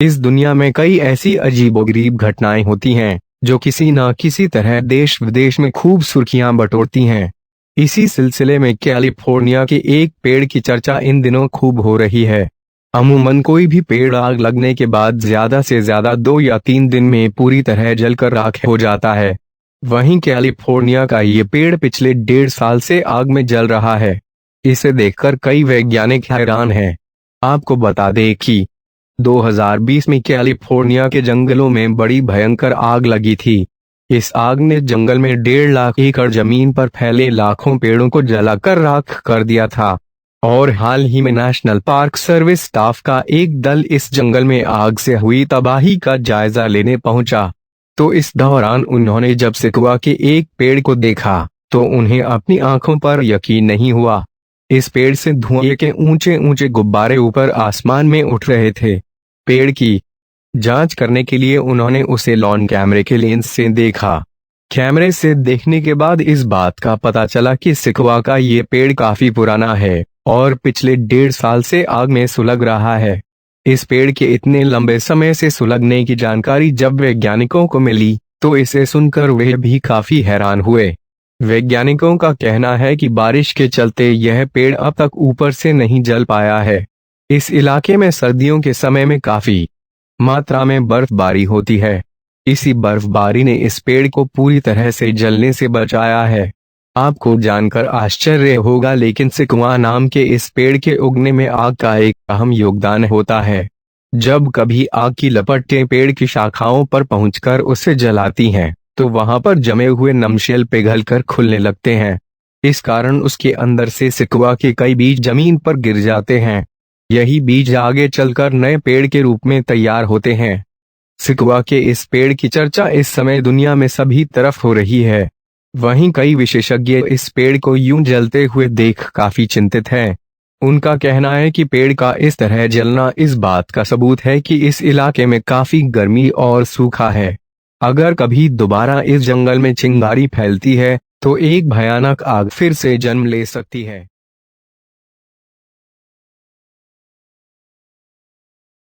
इस दुनिया में कई ऐसी अजीबोगरीब घटनाएं होती हैं जो किसी न किसी तरह देश विदेश में खूब सुर्खियां बटोरती हैं। इसी सिलसिले में कैलिफोर्निया के एक पेड़ की चर्चा इन दिनों खूब हो रही है। अमूमन कोई भी पेड़ आग लगने के बाद ज्यादा से ज्यादा 2 या 3 दिन में पूरी तरह जलकर राख हो जाता है। वहीं कैलिफोर्निया का ये पेड़ पिछले 1.5 साल से आग में जल रहा है। इसे देखकर कई वैज्ञानिक हैरान हैं। आपको बता दें कि 2020 में कैलिफोर्निया के जंगलों में बड़ी भयंकर आग लगी थी। इस आग ने जंगल में 1.5 लाख एकड़ जमीन पर फैले लाखों पेड़ों को जलाकर राख कर दिया था। और हाल ही में नेशनल पार्क सर्विस स्टाफ का एक दल इस जंगल में आग से हुई तबाही का जायजा लेने पहुंचा। तो इस दौरान उन्होंने जब सिकुआ के एक पेड़ को देखा तो उन्हें अपनी आंखों पर यकीन नहीं हुआ। इस पेड़ से धुएं के ऊंचे ऊंचे गुब्बारे ऊपर आसमान में उठ रहे थे। पेड़ की जांच करने के लिए उन्होंने उसे लॉन कैमरे के लेंस से देखा। कैमरे से देखने के बाद इस बात का पता चला कि सिकुआ का ये पेड़ काफी पुराना है और पिछले 1.5 साल से आग में सुलग रहा है। इस पेड़ के इतने लंबे समय से सुलगने की जानकारी जब वैज्ञानिकों को मिली तो इसे सुनकर वे भी काफी हैरान हुए। वैज्ञानिकों का कहना है कि बारिश के चलते यह पेड़ अब तक ऊपर से नहीं जल पाया है। इस इलाके में सर्दियों के समय में काफी मात्रा में बर्फबारी होती है। इसी बर्फबारी ने इस पेड़ को पूरी तरह से जलने से बचाया है। आपको जानकर आश्चर्य होगा, लेकिन सिकुआ नाम के इस पेड़ के उगने में आग का एक अहम योगदान होता है। जब कभी आग की लपटें पेड़ की शाखाओं पर पहुंचकर उसे जलाती हैं, तो वहां पर जमे हुए नमशेल पिघलकर खुलने लगते हैं। इस कारण उसके अंदर से सिकुआ के कई बीज जमीन पर गिर जाते हैं। यही बीज आगे चलकर नए पेड़ के रूप में तैयार होते हैं। सिकुआ के इस पेड़ की चर्चा इस समय दुनिया में सभी तरफ हो रही है। वहीं कई विशेषज्ञ इस पेड़ को यूं जलते हुए देख काफी चिंतित हैं। उनका कहना है कि पेड़ का इस तरह जलना इस बात का सबूत है कि इस इलाके में काफी गर्मी और सूखा है। अगर कभी दोबारा इस जंगल में चिंगारी फैलती है तो एक भयानक आग फिर से जन्म ले सकती है।